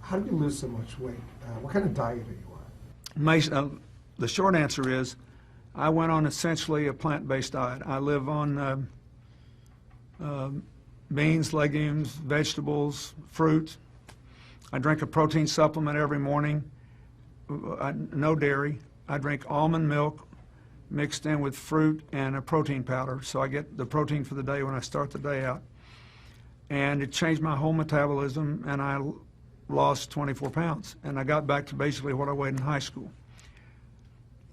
How do you lose so much weight? What kind of diet are you on? The short answer is I went on essentially a plant-based diet. I live on beans, legumes, vegetables, fruit. I drink a protein supplement every morning, no dairy. I drink almond milk mixed in with fruit and a protein powder, so I get the protein for the day when I start the day out. And it changed my whole metabolism, and I lost 24 pounds, and I got back to basically what I weighed in high school.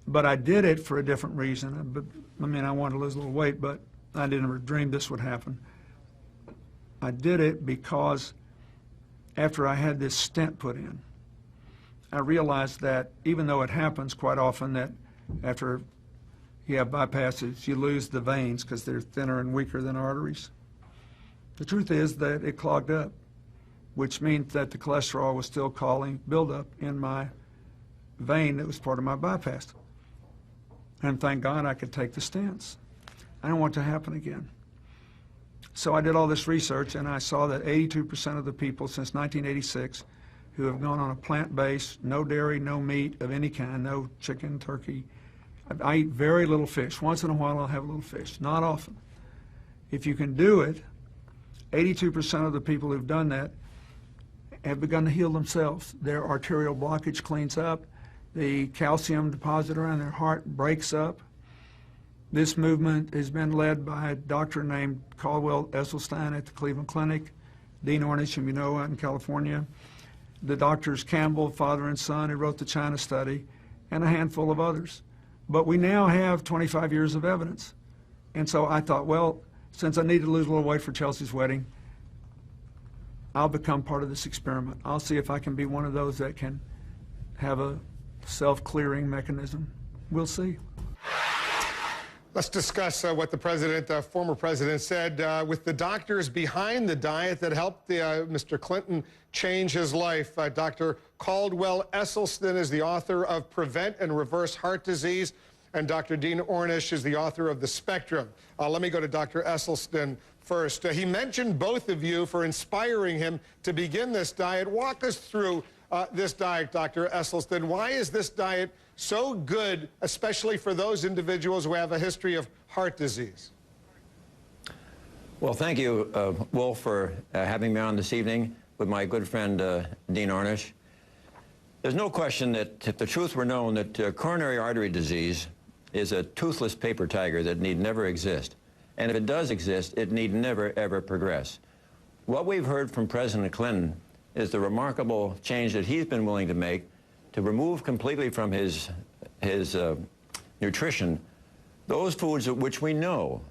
But I did it for a different reason. I mean, I wanted to lose a little weight, but I didn't ever dream this would happen. I did it because after I had this stent put in, I realized that even though it happens quite often that after you have bypasses, you lose the veins because they're thinner and weaker than arteries. The truth is that it clogged up, which means that the cholesterol was still causing buildup in my vein that was part of my bypass. And thank God I could take the stents. I don't want it to happen again. So I did all this research, and I saw that 82% of the people since 1986 who have gone on a plant-based, no dairy, no meat of any kind, no chicken, turkey. I eat very little fish. Once in a while I'll have a little fish, not often. If you can do it, 82% of the people who've done that have begun to heal themselves. Their arterial blockage cleans up. The calcium deposit around their heart breaks up. This movement has been led by a doctor named Caldwell Esselstyn at the Cleveland Clinic, Dean Ornish, whom you know, out in California, the doctors Campbell, father and son, who wrote the China study, and a handful of others. But we now have 25 years of evidence. And so I thought, well, since I need to lose a little weight for Chelsea's wedding, I'll become part of this experiment. I'll see if I can be one of those that can have a self-clearing mechanism. We'll see. Let's discuss what the former president said with the doctors behind the diet that helped Mr. Clinton change his life. Dr. Caldwell Esselstyn is the author of Prevent and Reverse Heart Disease, and Dr. Dean Ornish is the author of The Spectrum. Let me go to Dr. Esselstyn first. He mentioned both of you for inspiring him to begin this diet. Walk us through this diet, Dr. Esselstyn. Why is this diet so good, especially for those individuals who have a history of heart disease? Well, thank you, Wolf, for having me on this evening with my good friend, Dean Ornish. There's no question that if the truth were known that coronary artery disease is a toothless paper tiger that need never exist. And if it does exist, it need never, ever progress. What we've heard from President Clinton is the remarkable change that he's been willing to make to remove completely from his nutrition those foods which we know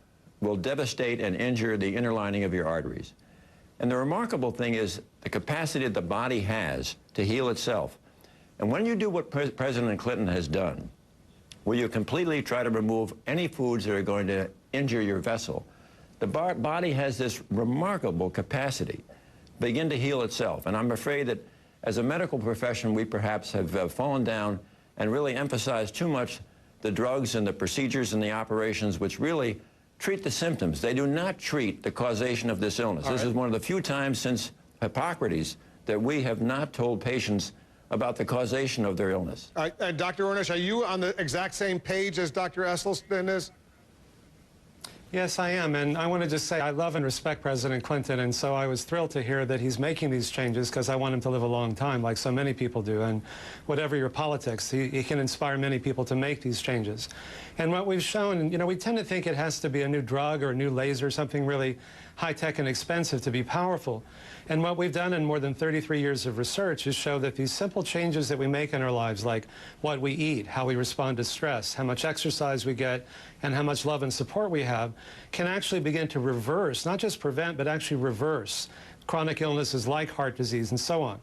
will devastate and injure the inner lining of your arteries. And the remarkable thing is the capacity that the body has to heal itself. And when you do what President Clinton has done, where you completely try to remove any foods that are going to injure your vessel, the body has this remarkable capacity to begin to heal itself. And I'm afraid that as a medical profession, we perhaps have fallen down and really emphasized too much the drugs and the procedures and the operations which really treat the symptoms. They do not treat the causation of this illness. This is one of the few times since Hippocrates that we have not told patients about the causation of their illness. Dr. Ornish, are you on the exact same page as Dr. Esselstyn is? Yes, I am, and I want to just say I love and respect President Clinton, and so I was thrilled to hear that he's making these changes because I want him to live a long time, like so many people do, and whatever your politics, he can inspire many people to make these changes. And what we've shown, you know, we tend to think it has to be a new drug or a new laser, something really high-tech and expensive to be powerful. And what we've done in more than 33 years of research is show that these simple changes that we make in our lives, like what we eat, how we respond to stress, how much exercise we get, and how much love and support we have, can actually begin to reverse, not just prevent, but actually reverse chronic illnesses like heart disease and so on.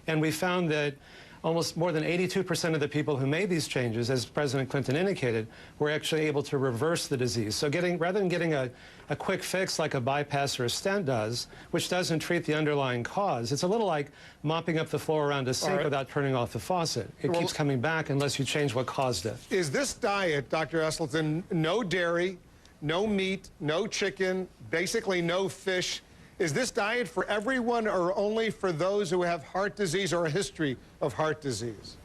And we found that almost more than 82% of the people who made these changes, as President Clinton indicated, were actually able to reverse the disease. So rather than getting a quick fix like a bypass or a stent does, which doesn't treat the underlying cause, it's a little like mopping up the floor around a sink without turning off the faucet. It keeps coming back unless you change what caused it. Is this diet, Dr. Esselstyn, no dairy, no meat, no chicken, basically no fish? Is this diet for everyone or only for those who have heart disease or a history of heart disease?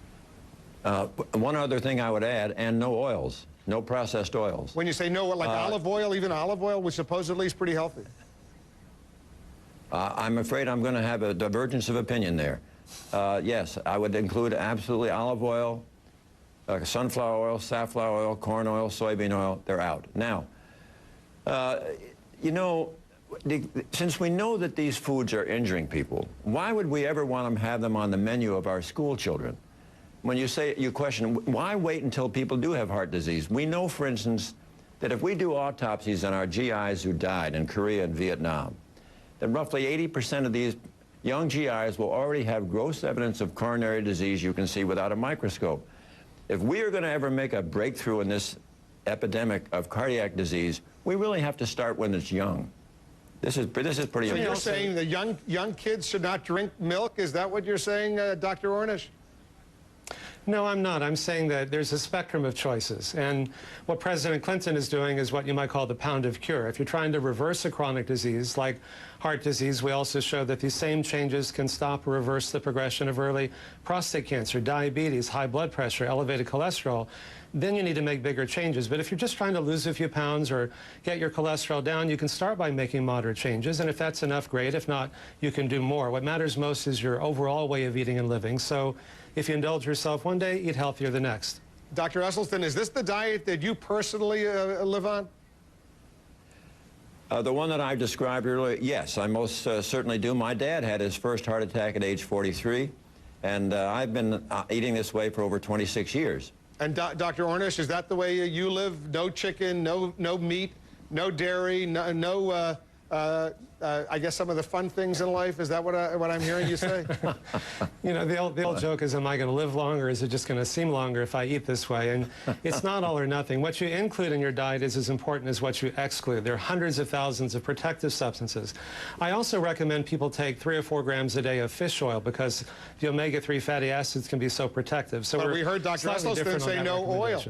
One other thing I would add, and no oils, no processed oils. When you say no, what, like olive oil, even olive oil, which supposedly is pretty healthy? I'm afraid I'm going to have a divergence of opinion there. Yes, I would include absolutely olive oil, sunflower oil, safflower oil, corn oil, soybean oil. They're out. Now, you know, since we know that these foods are injuring people, why would we ever want to have them on the menu of our school children? When you question, why wait until people do have heart disease? We know, for instance, that if we do autopsies on our GIs who died in Korea and Vietnam, that roughly 80% of these young GIs will already have gross evidence of coronary disease you can see without a microscope. If we are going to ever make a breakthrough in this epidemic of cardiac disease, we really have to start when it's young. This is pretty important. So you're saying the young kids should not drink milk? Is that what you're saying, Dr. Ornish? No, I'm not. I'm saying that there's a spectrum of choices. And what President Clinton is doing is what you might call the pound of cure. If you're trying to reverse a chronic disease like heart disease, we also show that these same changes can stop or reverse the progression of early prostate cancer, diabetes, high blood pressure, elevated cholesterol. Then you need to make bigger changes. But if you're just trying to lose a few pounds or get your cholesterol down, you can start by making moderate changes. And if that's enough, great. If not, you can do more. What matters most is your overall way of eating and living. So if you indulge yourself one day, eat healthier the next. Dr. Esselstyn, is this the diet that you personally live on? The one that I described earlier, yes, I most certainly do. My dad had his first heart attack at age 43, and I've been eating this way for over 26 years. And Dr. Ornish, is that the way you live? No chicken, no meat, no dairy, I guess some of the fun things in life? Is that what I'm hearing you say? You know, the old joke is, am I going to live longer, or is it just going to seem longer if I eat this way? And it's not all or nothing. What you include in your diet is as important as what you exclude. There are hundreds of thousands of protective substances. I also recommend people take 3 or 4 grams a day of fish oil because the omega-3 fatty acids can be so protective. So but we heard Dr. Esselstyn say no oil.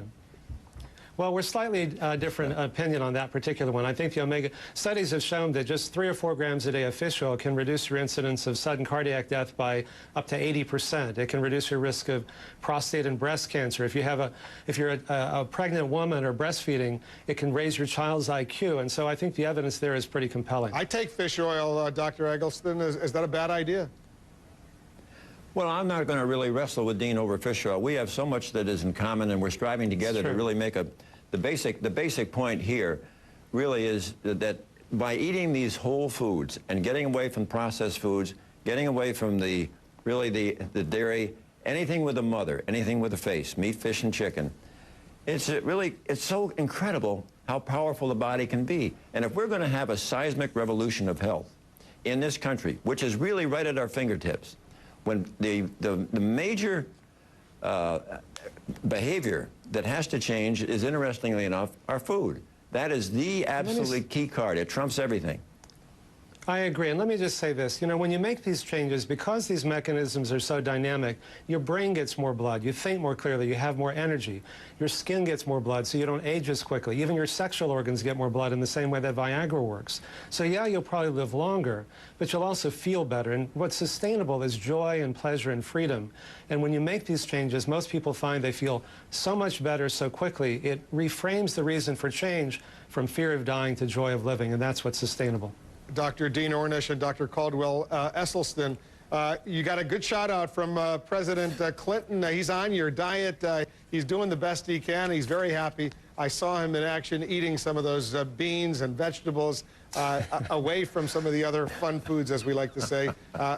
Well, we're slightly different opinion on that particular one. I think the omega studies have shown that just 3 or 4 grams a day of fish oil can reduce your incidence of sudden cardiac death by up to 80%. It can reduce your risk of prostate and breast cancer. If you're a pregnant woman or breastfeeding, it can raise your child's IQ. And so I think the evidence there is pretty compelling. I take fish oil, Dr. Eggleston. Is that a bad idea? Well, I'm not going to really wrestle with Dean over fish oil. We have so much that is in common, and we're striving together to really make the basic point here really is that by eating these whole foods and getting away from processed foods, getting away from the dairy, anything with a mother, anything with a face, meat, fish, and chicken, it's so incredible how powerful the body can be. And if we're going to have a seismic revolution of health in this country, which is really right at our fingertips, when the major behavior that has to change is, interestingly enough, our food. That is the absolutely key card. It trumps everything. I agree. And let me just say this. You know, when you make these changes, because these mechanisms are so dynamic, your brain gets more blood, you think more clearly, you have more energy. Your skin gets more blood, so you don't age as quickly. Even your sexual organs get more blood in the same way that Viagra works. So yeah, you'll probably live longer, but you'll also feel better. And what's sustainable is joy and pleasure and freedom. And when you make these changes, most people find they feel so much better so quickly. It reframes the reason for change from fear of dying to joy of living, and that's what's sustainable. Dr. Dean Ornish and Dr. Caldwell Esselstyn, you got a good shout out from President Clinton. He's on your diet. He's doing the best he can. He's very happy. I saw him in action eating some of those beans and vegetables away from some of the other fun foods, as we like to say.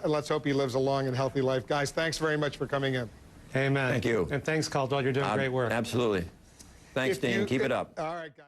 Let's hope he lives a long and healthy life. Guys, thanks very much for coming in. Amen. Thank you. And thanks, Caldwell. You're doing great work. Absolutely. Thanks, Dean. Keep it up. All right, guys.